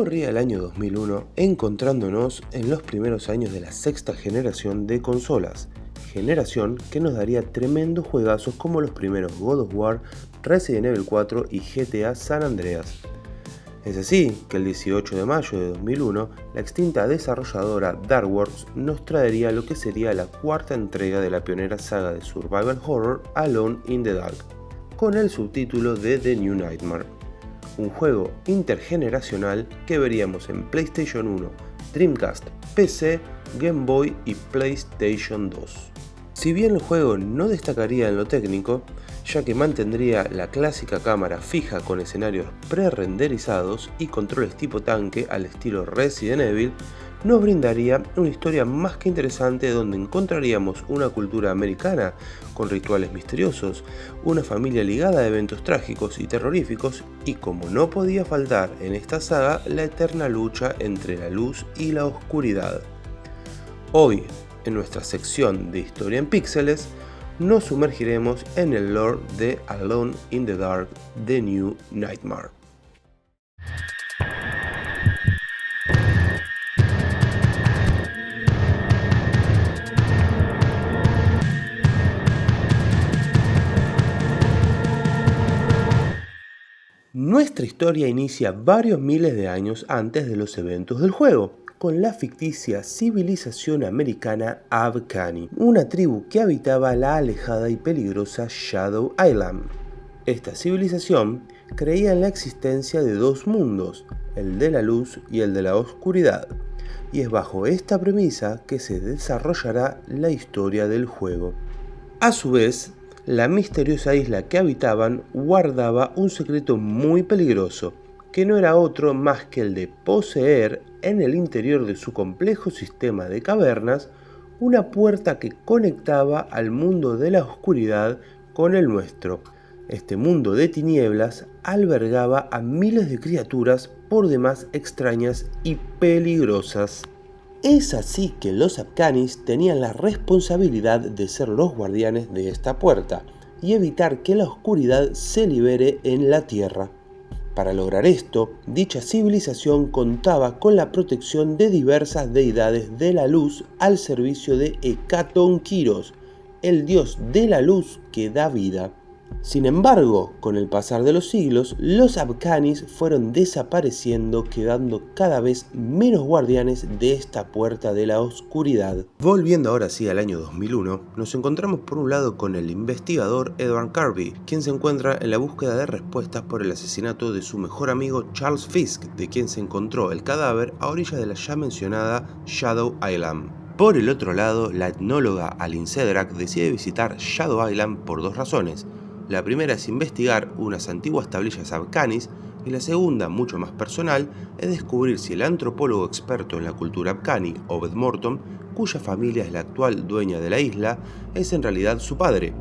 Corría el año 2001, encontrándonos en los primeros años de la sexta generación de consolas, generación que nos daría tremendos juegazos como los primeros God of War, Resident Evil 4 y GTA San Andreas. Es así que el 18 de mayo de 2001, la extinta desarrolladora Darkworks nos traería lo que sería la cuarta entrega de la pionera saga de survival horror Alone in the Dark, con el subtítulo de The New Nightmare. Un juego intergeneracional que veríamos en PlayStation 1, Dreamcast, PC, Game Boy y PlayStation 2. Si bien el juego no destacaría en lo técnico, ya que mantendría la clásica cámara fija con escenarios pre-renderizados y controles tipo tanque al estilo Resident Evil, nos brindaría una historia más que interesante donde encontraríamos una cultura americana con rituales misteriosos, una familia ligada a eventos trágicos y terroríficos y, como no podía faltar en esta saga, la eterna lucha entre la luz y la oscuridad. Hoy, en nuestra sección de Historia en Píxeles, nos sumergiremos en el lore de Alone in the Dark, The New Nightmare. Nuestra historia inicia varios miles de años antes de los eventos del juego, con la ficticia civilización americana Abkhani, una tribu que habitaba la alejada y peligrosa Shadow Island. Esta civilización creía en la existencia de dos mundos, el de la luz y el de la oscuridad, y es bajo esta premisa que se desarrollará la historia del juego. A su vez, la misteriosa isla que habitaban guardaba un secreto muy peligroso, que no era otro más que el de poseer en el interior de su complejo sistema de cavernas una puerta que conectaba al mundo de la oscuridad con el nuestro. Este mundo de tinieblas albergaba a miles de criaturas por demás extrañas y peligrosas. Es así que los Abkhanis tenían la responsabilidad de ser los guardianes de esta puerta y evitar que la oscuridad se libere en la tierra. Para lograr esto, dicha civilización contaba con la protección de diversas deidades de la luz al servicio de Hekaton Kiros, el dios de la luz que da vida. Sin embargo, con el pasar de los siglos, los Abkhanis fueron desapareciendo, quedando cada vez menos guardianes de esta puerta de la oscuridad. Volviendo ahora sí al año 2001, nos encontramos por un lado con el investigador Edward Kirby, quien se encuentra en la búsqueda de respuestas por el asesinato de su mejor amigo Charles Fisk, de quien se encontró el cadáver a orillas de la ya mencionada Shadow Island. Por el otro lado, la etnóloga Aline Cedrak decide visitar Shadow Island por dos razones. La primera es investigar unas antiguas tablillas Abkhanis y la segunda, mucho más personal, es descubrir si el antropólogo experto en la cultura Abkhani, Obed Morton, cuya familia es la actual dueña de la isla, es en realidad su padre.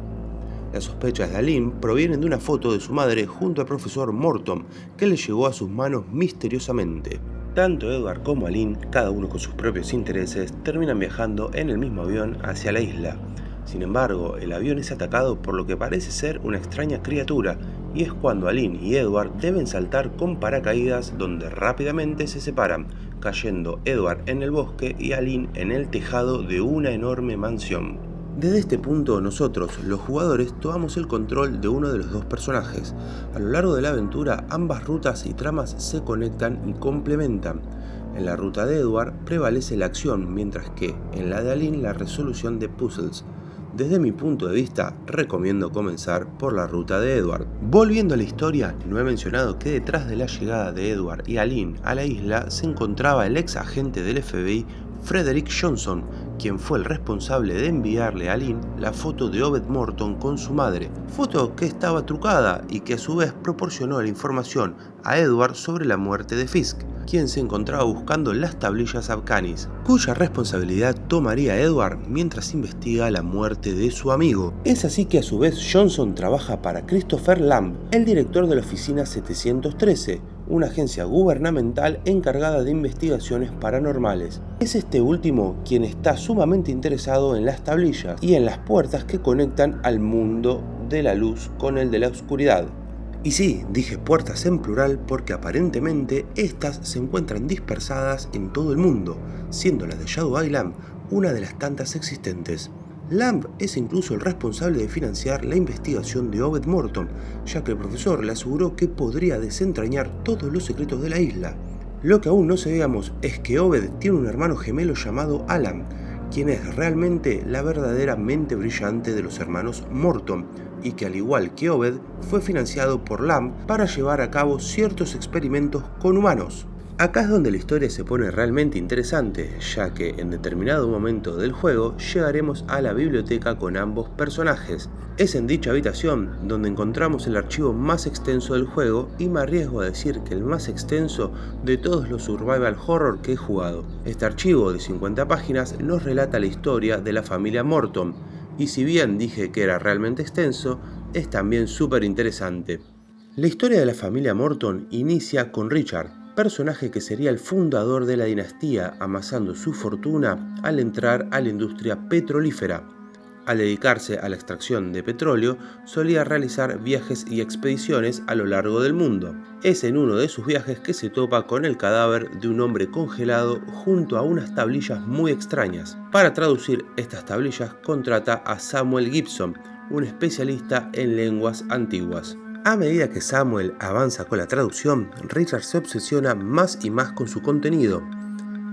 Las sospechas de Aline provienen de una foto de su madre junto al profesor Morton, que le llegó a sus manos misteriosamente. Tanto Edward como Aline, cada uno con sus propios intereses, terminan viajando en el mismo avión hacia la isla. Sin embargo, el avión es atacado por lo que parece ser una extraña criatura, y es cuando Aline y Edward deben saltar con paracaídas, donde rápidamente se separan, cayendo Edward en el bosque y Aline en el tejado de una enorme mansión. Desde este punto nosotros, los jugadores, tomamos el control de uno de los dos personajes. A lo largo de la aventura, ambas rutas y tramas se conectan y complementan. En la ruta de Edward prevalece la acción, mientras que en la de Aline la resolución de puzzles. Desde mi punto de vista, recomiendo comenzar por la ruta de Edward. Volviendo a la historia, no he mencionado que detrás de la llegada de Edward y Aline a la isla se encontraba el ex agente del FBI Frederick Johnson, quien fue el responsable de enviarle a Aline la foto de Obed Morton con su madre, foto que estaba trucada y que a su vez proporcionó la información a Edward sobre la muerte de Fisk, quien se encontraba buscando las tablillas Abkhanis, cuya responsabilidad tomaría Edward mientras investiga la muerte de su amigo. Es así que a su vez Johnson trabaja para Christopher Lamb, el director de la Oficina 713, una agencia gubernamental encargada de investigaciones paranormales. Es este último quien está sumamente interesado en las tablillas y en las puertas que conectan al mundo de la luz con el de la oscuridad. Y sí, dije puertas en plural porque aparentemente estas se encuentran dispersadas en todo el mundo, siendo las de Shadow Island una de las tantas existentes. Lamb es incluso el responsable de financiar la investigación de Obed Morton, ya que el profesor le aseguró que podría desentrañar todos los secretos de la isla. Lo que aún no sabíamos es que Obed tiene un hermano gemelo llamado Alan, quien es realmente la verdadera mente brillante de los hermanos Morton, y que al igual que Obed, fue financiado por Lamb para llevar a cabo ciertos experimentos con humanos. Acá es donde la historia se pone realmente interesante, ya que en determinado momento del juego llegaremos a la biblioteca con ambos personajes. Es en dicha habitación donde encontramos el archivo más extenso del juego y me arriesgo a decir que el más extenso de todos los survival horror que he jugado. Este archivo de 50 páginas nos relata la historia de la familia Morton, y si bien dije que era realmente extenso, es también súper interesante. La historia de la familia Morton inicia con Richard, personaje que sería el fundador de la dinastía, amasando su fortuna al entrar a la industria petrolífera. Al dedicarse a la extracción de petróleo, solía realizar viajes y expediciones a lo largo del mundo. Es en uno de sus viajes que se topa con el cadáver de un hombre congelado junto a unas tablillas muy extrañas. Para traducir estas tablillas contrata a Samuel Gibson, un especialista en lenguas antiguas. A medida que Samuel avanza con la traducción, Richard se obsesiona más y más con su contenido.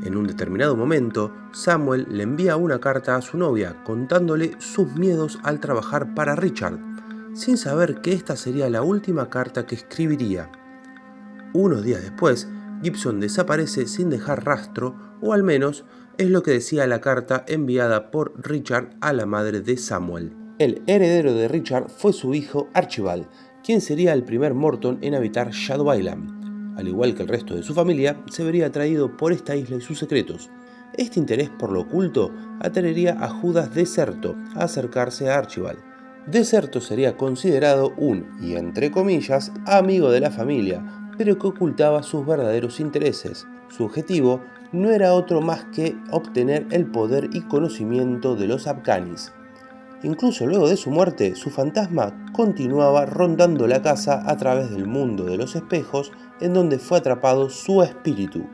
En un determinado momento, Samuel le envía una carta a su novia contándole sus miedos al trabajar para Richard, sin saber que esta sería la última carta que escribiría. Unos días después, Gibson desaparece sin dejar rastro, o al menos es lo que decía la carta enviada por Richard a la madre de Samuel. El heredero de Richard fue su hijo Archibald, quien sería el primer Morton en habitar Shadow Island. Al igual que el resto de su familia, se vería atraído por esta isla y sus secretos. Este interés por lo oculto atraería a Judas Deserto a acercarse a Archibald. Deserto sería considerado un, y entre comillas, amigo de la familia, pero que ocultaba sus verdaderos intereses. Su objetivo no era otro más que obtener el poder y conocimiento de los Afghanis. Incluso luego de su muerte, su fantasma continuaba rondando la casa a través del mundo de los espejos, en donde fue atrapado su espíritu.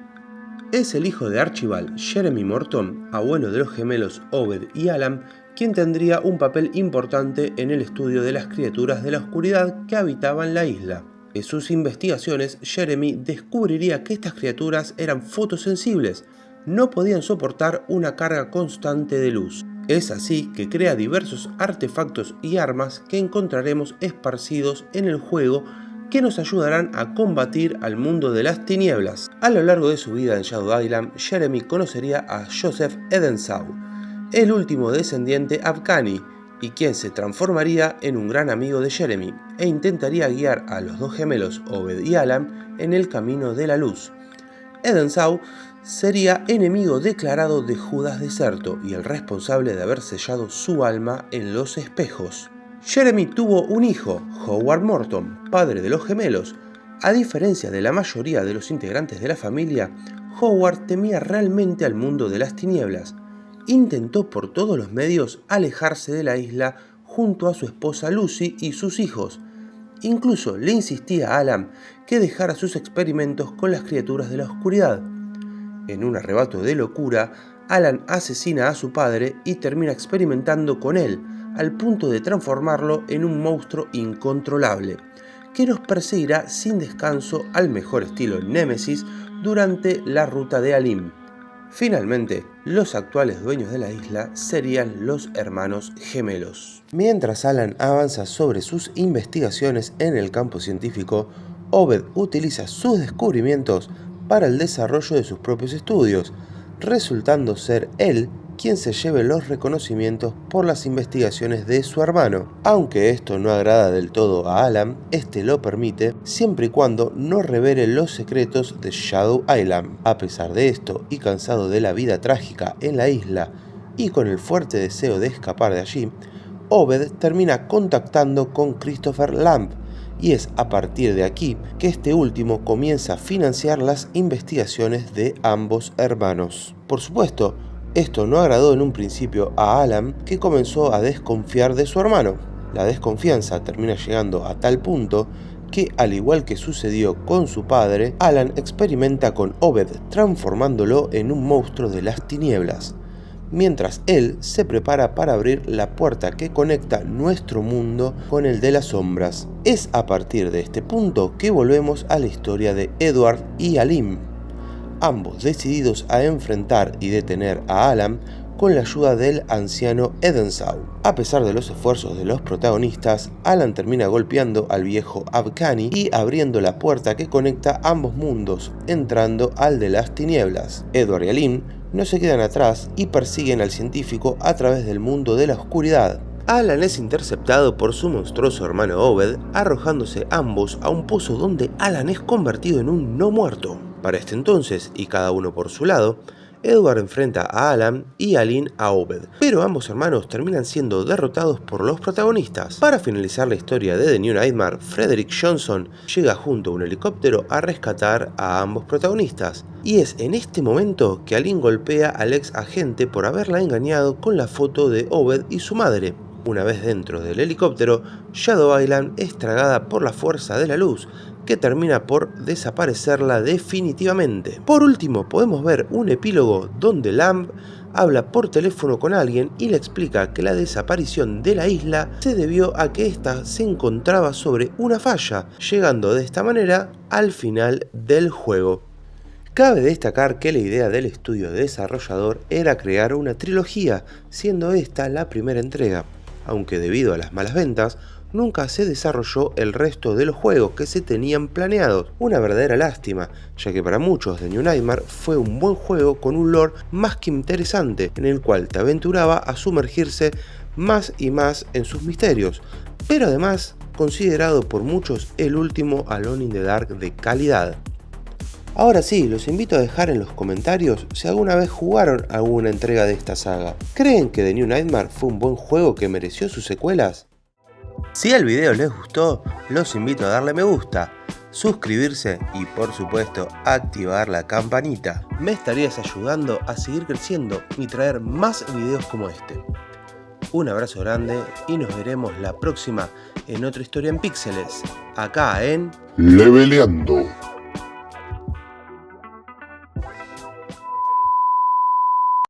Es el hijo de Archibald, Jeremy Morton, abuelo de los gemelos Obed y Alan, quien tendría un papel importante en el estudio de las criaturas de la oscuridad que habitaban la isla. En sus investigaciones, Jeremy descubriría que estas criaturas eran fotosensibles, no podían soportar una carga constante de luz. Es así que crea diversos artefactos y armas que encontraremos esparcidos en el juego que nos ayudarán a combatir al mundo de las tinieblas. A lo largo de su vida en Shadow Island, Jeremy conocería a Joseph Edensaw, el último descendiente Afghani, y quien se transformaría en un gran amigo de Jeremy e intentaría guiar a los dos gemelos Obed y Alan en el camino de la luz. Edensaw sería enemigo declarado de Judas Deserto y el responsable de haber sellado su alma en los espejos. Jeremy tuvo un hijo, Howard Morton, padre de los gemelos. A diferencia de la mayoría de los integrantes de la familia, Howard temía realmente al mundo de las tinieblas. Intentó por todos los medios alejarse de la isla junto a su esposa Lucy y sus hijos. Incluso le insistía a Alan que dejara sus experimentos con las criaturas de la oscuridad. En un arrebato de locura, Alan asesina a su padre y termina experimentando con él, al punto de transformarlo en un monstruo incontrolable, que nos perseguirá sin descanso al mejor estilo Némesis durante la ruta de Alim. Finalmente, los actuales dueños de la isla serían los hermanos gemelos. Mientras Alan avanza sobre sus investigaciones en el campo científico, Obed utiliza sus descubrimientos para el desarrollo de sus propios estudios, resultando ser él quien se lleve los reconocimientos por las investigaciones de su hermano. Aunque esto no agrada del todo a Alan, este lo permite siempre y cuando no revele los secretos de Shadow Island. A pesar de esto, y cansado de la vida trágica en la isla y con el fuerte deseo de escapar de allí, Obed termina contactando con Christopher Lamb, y es a partir de aquí que este último comienza a financiar las investigaciones de ambos hermanos. Por supuesto, esto no agradó en un principio a Alan, que comenzó a desconfiar de su hermano. La desconfianza termina llegando a tal punto que, al igual que sucedió con su padre, Alan experimenta con Obed, transformándolo en un monstruo de las tinieblas, mientras él se prepara para abrir la puerta que conecta nuestro mundo con el de las sombras. Es a partir de este punto que volvemos a la historia de Edward y Alim, ambos decididos a enfrentar y detener a Alan con la ayuda del anciano Edensaw. A pesar de los esfuerzos de los protagonistas, Alan termina golpeando al viejo Abkhani y abriendo la puerta que conecta ambos mundos, entrando al de las tinieblas. Edward y Alim no se quedan atrás y persiguen al científico a través del mundo de la oscuridad. Alan es interceptado por su monstruoso hermano Obed, arrojándose ambos a un pozo donde Alan es convertido en un no muerto. Para este entonces, y cada uno por su lado, Edward enfrenta a Alan y Alim a Obed, pero ambos hermanos terminan siendo derrotados por los protagonistas. Para finalizar la historia de The New Nightmare, Frederick Johnson llega junto a un helicóptero a rescatar a ambos protagonistas, y es en este momento que Alim golpea al ex agente por haberla engañado con la foto de Obed y su madre. Una vez dentro del helicóptero, Shadow Island es tragada por la fuerza de la luz, que termina por desaparecerla definitivamente. Por último, podemos ver un epílogo donde Lamb habla por teléfono con alguien y le explica que la desaparición de la isla se debió a que ésta se encontraba sobre una falla, llegando de esta manera al final del juego. Cabe destacar que la idea del estudio desarrollador era crear una trilogía, siendo esta la primera entrega, aunque debido a las malas ventas, nunca se desarrolló el resto de los juegos que se tenían planeados. Una verdadera lástima, ya que para muchos The New Nightmare fue un buen juego con un lore más que interesante, en el cual te aventuraba a sumergirse más y más en sus misterios, pero además considerado por muchos el último Alone in the Dark de calidad. Ahora sí, los invito a dejar en los comentarios si alguna vez jugaron alguna entrega de esta saga. ¿Creen que The New Nightmare fue un buen juego que mereció sus secuelas? Si el video les gustó, los invito a darle me gusta, suscribirse y por supuesto activar la campanita. Me estarías ayudando a seguir creciendo y traer más videos como este. Un abrazo grande y nos veremos la próxima en otra historia en píxeles, acá en Leveleando.